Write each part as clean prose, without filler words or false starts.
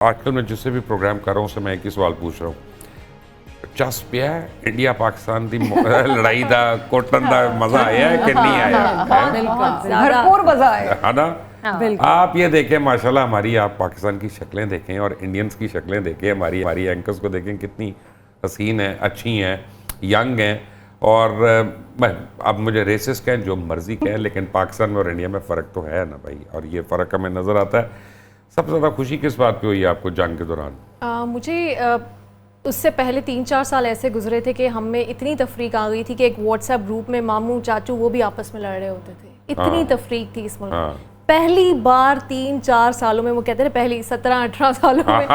आजकल मैं जिससे भी प्रोग्राम कर रहा हूँ उससे मैं एक ही सवाल पूछ रहा हूँ, चस पिया है इंडिया पाकिस्तान की लड़ाई का कोटन का मजा आया है कि नहीं आया? भरपूर मजा आया है ना? आप ये देखें माशाल्लाह, हमारी आप पाकिस्तान की शक्लें देखें और इंडियंस की शक्लें देखें, हमारी एंकर्स को देखें कितनी हसीन हैं, अच्छी हैं, यंग हैं। और अब मुझे रेसिस्ट कहें जो मर्जी कहें, लेकिन पाकिस्तान में और इंडिया में फ़र्क तो है ना भाई, और ये फ़र्क हमें नज़र आता है। सबसे ज़्यादा खुशी किस बात पे हुई आपको जंग के दौरान? मुझे उससे पहले 3-4 साल ऐसे गुजरे थे कि हम में इतनी तफरीक आ गई थी कि एक व्हाट्सएप ग्रुप में मामू चाचू वो भी आपस में लड़ रहे होते थे। इतनी तफरीक थी इस मुल्क में। पहली बार 3-4 सालों में, वो कहते हैं पहली 17-18 सालों में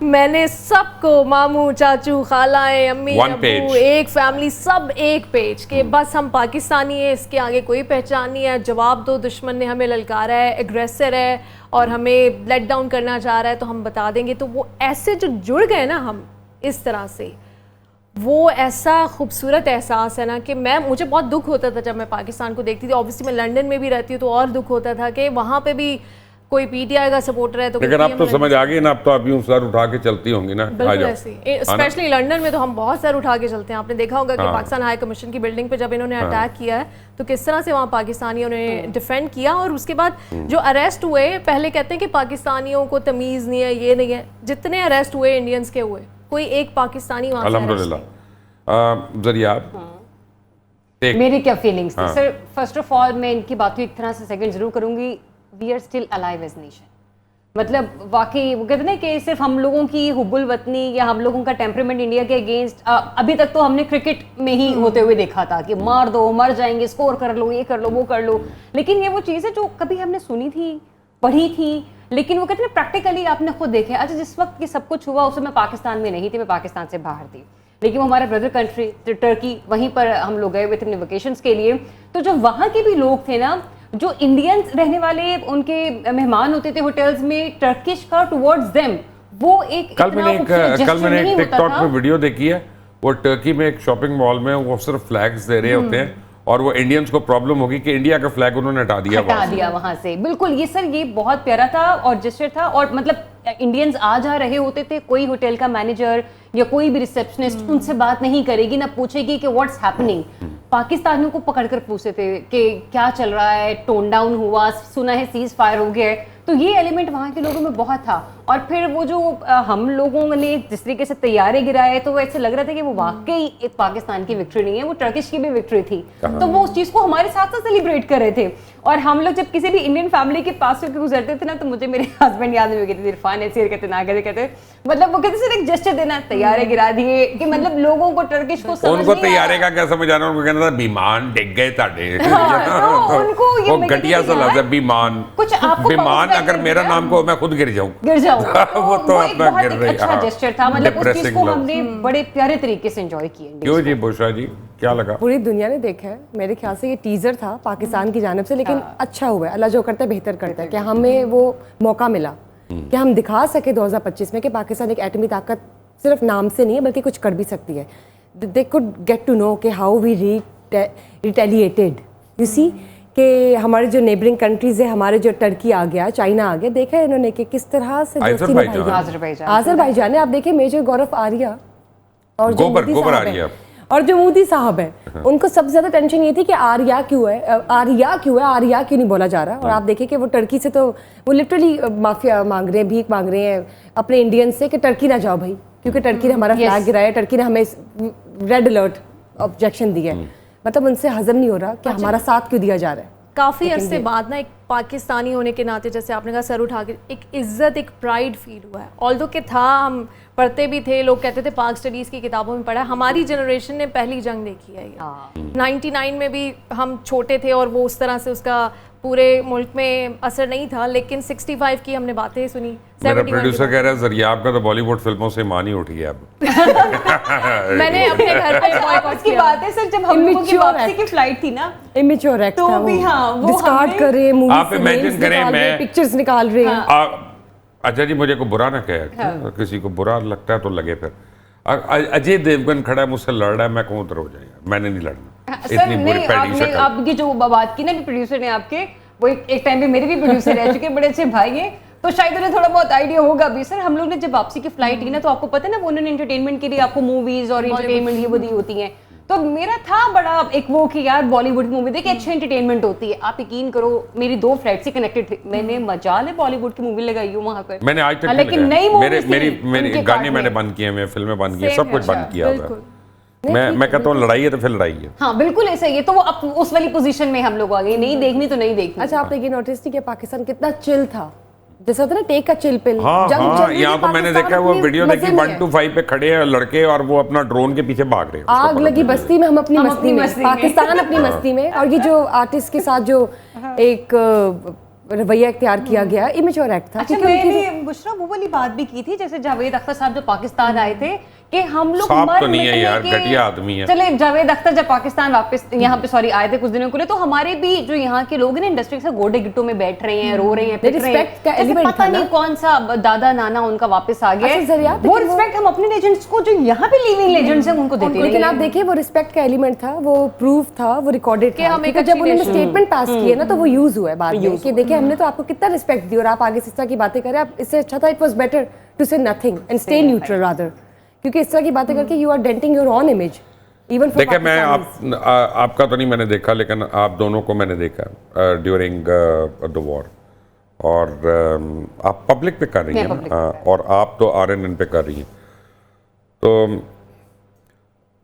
मैंने सबको मामू चाचू खालाएं अम्मी अबू एक फैमिली सब एक पेज के बस हम पाकिस्तानी है, इसके आगे कोई पहचान नहीं है, जवाब दो, दुश्मन ने हमें ललकारा है, एग्रेसर है और हमें लेट डाउन करना चाह रहा है तो हम बता देंगे। तो वो ऐसे जो जुड़ गए ना हम इस तरह से, वो ऐसा खूबसूरत एहसास है ना कि मुझे बहुत दुख होता था जब मैं पाकिस्तान को देखती थी। ऑब्वियसली मैं लंदन में भी रहती हूँ तो और दुख होता था कि वहाँ पे भी कोई पीटीआई का सपोर्टर है तो, लेकिन अब तो समझ आ गई ना, अब तो आप यूं सर उठा के चलती होंगी ना। बिल्कुल ऐसे, स्पेशली लंदन में तो हम बहुत सर उठा के चलते हैं। आपने देखा होगा कि पाकिस्तान हाई कमीशन की बिल्डिंग पे जब इन्होंने अटैक किया है तो किस तरह से वहाँ पाकिस्तानियों ने डिफेंड किया। और उसके बाद जो अरेस्ट हुए, पहले कहते हैं कि पाकिस्तानियों को तमीज़ नहीं है, ये नहीं है, जितने अरेस्ट हुए इंडियंस के हुए, कोई एक पाकिस्तानी वहाँ से अरेस्ट नहीं। जरिया मेरी क्या फीलिंग्स थी सर? फर्स्ट ऑफ ऑल मैं इनकी बातों एक तरह से सेकंड जरूर करूंगी। We are still alive as nation. मतलब वाकई वो कहते हैं कि सिर्फ हम लोगों की हुब्बुल वतनी या हम लोगों का टेम्परामेंट इंडिया के अगेंस्ट अभी तक तो हमने क्रिकेट में ही होते हुए देखा था कि मार दो, मर जाएंगे, स्कोर कर लो, ये कर लो, वो कर लो। लेकिन ये वो चीज़ है जो कभी हमने सुनी थी, पढ़ी थी, लेकिन वो कहते हैं प्रैक्टिकली आपने खुद देखे। अच्छा, जिस वक्त ये सब कुछ हुआ उस समय मैं पाकिस्तान में नहीं थी, मैं पाकिस्तान से बाहर थी, लेकिन वो हमारा ब्रदर कंट्री टर्की, वहीं पर हम लोग गए हुए थे अपने वेकेशंस के लिए। तो जो वहाँ के भी लोग थे ना, जो इंडियंस रहने वाले उनके मेहमान होते थे होटल्स में, टर्किश का टुवर्ड्स देम वो एक कल मैंने एक टिकटॉक पे वीडियो देखी है, वो टर्की में एक शॉपिंग मॉल में वो सिर्फ फ्लैग्स दे रहे होते हैं और वो इंडियंस को प्रॉब्लम होगी कि इंडिया का फ्लैग उन्होंने हटा दिया वहां से। बिल्कुल ये सर, ये बहुत प्यारा था और जेस्चर था। और मतलब इंडियंस आ जा रहे होते थे, कोई होटल का मैनेजर या कोई भी रिसेप्शनिस्ट उनसे बात नहीं करेगी, ना पूछेगी कि व्हाट्स हैपनिंग। पाकिस्तानियों को पकड़कर पूछते थे कि क्या चल रहा है, टोन डाउन हुआ, सुना है सीज फायर हो गया है। तो ये एलिमेंट वहाँ के लोगों में बहुत था। और फिर वो जो हम लोगों ने जिस तरीके से तैयारे गिराए, तो वो ऐसे लग रहा था कि वो वाकई एक पाकिस्तान की विक्ट्री नहीं है, वो टर्किश की भी विक्ट्री थी। तो वो उस चीज़ को हमारे साथ साथ सेलिब्रेट कर रहे थे। और हम लोग जब किसी भी इंडियन फैमिली के पास से गुजरते थे ना, तो मुझे मेरे हस्बैंड याद में कहते थे, इरफान ऐसे कहते ना कहते मतलब वो कहते सिर्फ एक जेस्चर देना, तैयारे गिरा दिए कि मतलब लोगों को टर्किश को समझ उनको तैयारे का क्या समझ आना, उनको कहना था विमान डिग गए ताड़े। उनको वो घटिया सा लफ्ज़ है विमान। कुछ आपको विमान अगर मेरा नाम को मैं खुद गिर जाऊं वो तो अपना गिर रही। अच्छा जेस्चर था, मतलब उस चीज को हमने बड़े प्यारे तरीके से एंजॉय किए। क्यों जी बुशरा जी, क्या लगा? पूरी दुनिया ने देखा है, मेरे ख्याल से ये टीजर था पाकिस्तान की जानिब से, लेकिन अच्छा हुआ है, अल्लाह जो करता है बेहतर करता है, कि हमें वो मौका मिला कि हम दिखा सके 2025 में कि पाकिस्तान एक एटमी ताकत सिर्फ नाम से नहीं है बल्कि कुछ कर भी सकती है। They could get to know कि how we retaliated, you see, कि हमारे जो नेबरिंग कंट्रीज है, हमारे जो टर्की आ गया, चाइना आ गया, देखा है इन्होंने कि किस तरह से आज़रबाईजान है। आप देखिए मेजर गौरव आर्या और जो मोदी साहब है, उनको सबसे ज्यादा टेंशन ये थी कि आर्या क्यों है, आर्या क्यों नहीं बोला जा रहा। और आप देखिए कि वो टर्की से तो वो लिटरली माफिया मांग रहे हैं, भीख मांग रहे हैं अपने इंडियन से कि टर्की ना जाओ भाई, क्योंकि टर्की ने हमारा फ्लैग गिराया, टर्की ने हमें रेड अलर्ट ऑब्जेक्शन दिया है। मतलब उनसे हजम नहीं हो रहा कि हमारा साथ क्यों दिया जा रहा है। काफ़ी अरसे बाद ना एक पाकिस्तानी होने के नाते, जैसे आपने कहा, सर उठा के एक इज्जत, एक प्राइड फील हुआ है। ऑल्दो के था, हम पढ़ते भी थे, लोग कहते थे पाक स्टडीज़ की किताबों में पढ़ा, हमारी जनरेशन ने पहली जंग देखी है ये। 99 में भी हम छोटे थे और वो उस तरह से उसका पूरे मुल्क में असर नहीं था, लेकिन 65 की हमने बातें सुनी। मेरा प्रोड्यूसर कह रहा है जरिया आपका तो बॉलीवुड फिल्मों से मान ही उठी है अब। मैंने अपने घर पे बॉयकॉट की बात है सर, जब हम लोगों की वापसी की फ्लाइट थी ना, इमेच्योर एक्ट तो था भी वो डिस्कार्ड कर रहे, मूवी आप इमेजिन करें, मैं पिक्चर्स निकाल रहे हैं। अच्छा जी, मुझे को बुरा ना कहे, किसी को बुरा लगता है तो लगे। फिर अजय देवगन खड़ा है मुझसे लड़ रहा है, मैं कहूँ तो हो जाएगा, मैंने नहीं लड़ना। इतनी बुरी पैडी शक्ल। आपकी जो बात की ना प्रोड्यूसर ने आपके, वो एक टाइम पे मेरे भी प्रोड्यूसर रह चुके, बड़े अच्छे भाई हैं, तो शायद उन्हें थोड़ा बहुत आइडिया होगा भी। सर हम लोग ने जब वापसी की फ्लाइट की ना, तो आपको पता है ना वो उन्होंने एंटरटेनमेंट के लिए आपको मूवीज और एंटरटेनमेंट ये वो दी होती हैं, तो मेरा था बड़ा एक वो कि यार बॉलीवुड मूवी देखिए अच्छी एंटरटेनमेंट होती है। आप यकीन करो मेरी 2 फ्लाइट से कनेक्टेड थी, मैंने मजाल है बॉलीवुड की मूवी लगाई हूँ वहां पर। मैंने आज तक लेकिन नई मेरी गाने मैंने बंद किए हैं, फिल्में बंद की, सब कुछ बंद किया हुआ है। मैं कहता हूँ लड़ाई है तो फिर लड़ाई है। हाँ बिल्कुल ऐसा ही है। तो वो अब उस वाली पोजीशन में हम लोग आ गए, नहीं देखनी तो नहीं देखनी। अच्छा आपने ये नोटिस नहीं किया पाकिस्तान कितना चिल था, जैसा होता है ना टेक का चिल पिल। हाँ हाँ, यहाँ तो मैंने देखा वो वीडियो देखी 1 to 5 पे खड़े हैं लड़के और वो अपना ड्रोन के पीछे भाग रहे हैं। आग लगी बस्ती में, हम अपनी मस्ती में, पाकिस्तान अपनी मस्ती में। और ये जो आर्टिस्ट के साथ जो एक रवैया इख्तियार किया गया, इमेच्योर एक्ट था। अच्छा मैंने बुशरा वो वाली बात भी की थी, जैसे जावेद अख्तर साहब जब पाकिस्तान आए थे कि हम लोग मर तो नहीं है यार, मिटने के- घटिया आदमी है। चले जावेद अख्तर जब पाकिस्तान वापस यहाँ पे सॉरी आए थे कुछ दिनों के लिए, तो हमारे भी जो यहाँ के लोग हैं ना इंडस्ट्री से गोडे गिट्टों में बैठ रहे हैं, रो रहे हैं, पिट रहे हैं। रिस्पेक्ट का जैसे एलिमेंट पता था ना। नहीं कौन सा दादा नाना उनका वापस आ गया। अच्छा, जरिया, वो रिस्पेक्ट हम अपने लेजेंड्स को जो यहाँ पे लिविंग लेजेंड्स हैं उनको देते लेकिन हैं। आप देखिए वो रिस्पेक्ट का एलिमेंट था, वो प्रूफ था, वो रिकॉर्डेड था। हम एक क्योंकि जब अच्छी उन्होंने स्टेटमेंट पास किया ना तो वो यूज हुआ है बाद में कि देखिए हमने तो आपको कितना रिस्पेक्ट दी और आप आगे से इस तरह की बातें करें। आप इससे अच्छा था it was better to say nothing and stay neutral rather, क्योंकि इस तरह की बातें करके you are denting your own image even for. देखिए मैं आपका तो नहीं मैंने देखा, लेकिन आप दोनों को मैंने देखा ड्यूरिंग द वॉर, और आप पब्लिक पे कर रही हैं ना, और आप तो RNN पे कर रही हैं। तो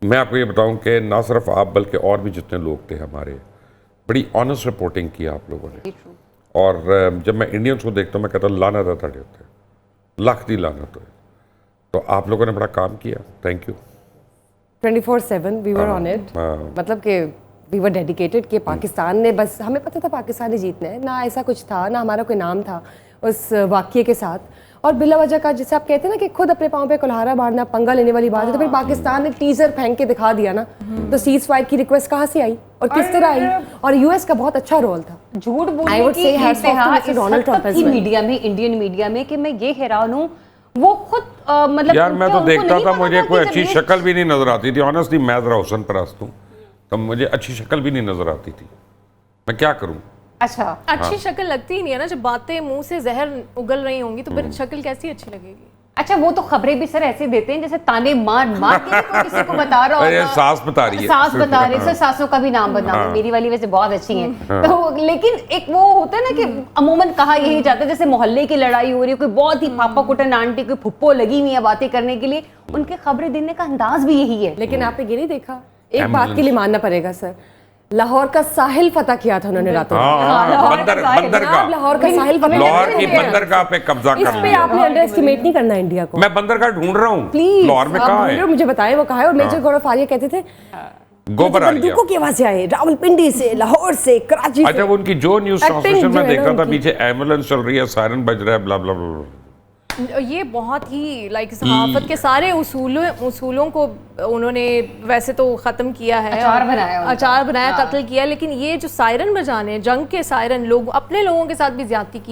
मैं आपको ये बताऊं कि ना सिर्फ आप बल्कि और भी जितने लोग थे हमारे, बड़ी ऑनेस्ट रिपोर्टिंग की आप लोगों ने। और जब मैं इंडियंस को देखता हूँ मैं कहता हूँ लानत है तड़े होते, लाख दी लानत हो। तो आप लोगों ने बड़ा काम किया, thank you. 24/7 we were on it, मतलब कि वी वर डेडिकेटेड कि पाकिस्तान ने, बस हमें पता था पाकिस्तान ने जीतना है, ना ऐसा कुछ था, ना हमारा कोई नाम था उस वाक़ये के साथ। और बिला वजह का जैसे आप कहते हैं ना कि खुद अपने पाँव पे कुल्हाड़ा मारना, पंगा लेने वाली बात है, तो फिर पाकिस्तान ने टीजर फेंक के दिखा दिया ना, तो सीज फायर की रिक्वेस्ट कहाँ से आई और किस तरह आई। और US का बहुत अच्छा रोल था। झूठ I बोलने would की say hats off to इंतहा Mr. इस Donald हद Trump तक as की well. मीडिया में, इंडियन मीडिया में, कि मैं ये हैरान हूँ वो खुद मतलब यार मैं क्या तो उनको देखता नहीं था, पता मुझे कि कोई जब अच्छी ये- शक्ल भी नहीं नजर आती थी। ऑनेस्टली मैं जरा हुसन परस्त हूँ, तो मुझे अच्छी शक्ल भी नहीं नजर आती थी। मैं क्या करूँ? अच्छा अच्छी शक्ल लगती ही नहीं है ना, जब बातें मुंह से जहर उगल रही होंगी तो फिर शक्ल कैसी अच्छी लगेगी। अच्छा वो तो खबरें भी सर ऐसे देते हैं जैसे ताने मार मार के कोई किसी को बता रहा अरे होगा। सास बता रही है, सास बता रही है, सर सासों का भी नाम बदनाम है, मेरी वाली वैसे बहुत अच्छी है। तो लेकिन एक वो होता है ना कि अमूमन कहा यही जाता है, जैसे मोहल्ले की लड़ाई हो रही है, कोई बहुत ही पापा कुटन आंटी कोई फुप्पो लगी हुई है बातें करने के लिए, उनके खबरें देने का अंदाज भी यही है। लेकिन आपने ये नहीं देखा, एक बात के लिए मानना पड़ेगा सर, लाहौर का साहिल फतह किया था उन्होंने रातों रात। बंदरगाह, लाहौर का साहिल फतह लाहौर की बंदरगाह पे कब्जा इस कर पे लिया। आपने अंडर एस्टिमेट नहीं करना इंडिया को। मैं बंदरगाह ढूंढ रहा हूँ, प्लीज लाहौर में कहाँ है? मुझे बताएं वो कहाँ है। और मेजर गौरव फारिया कहते थे गोबर आ गया। बंदूकों की आवाजें आए रावलपिंडी से, लाहौर से, कराची अच्छा से। वो उनकी जो न्यूज Acting ट्रांसमिशन जो में है देख ना रहा था, उनकी। पीछे एम्बुलेंस चल रही है, सायरन बज रहा है, ब्ला ब्ला ब्ला। ये बहुत ही लाइक सहाफत के सारे उसूलों को उन्होंने वैसे तो ख़त्म किया है, अचार बनाया, कत्ल किया, लेकिन ये जो सायरन बजाने, जंग के सायरन, लोग अपने लोगों के साथ भी ज्यादती की।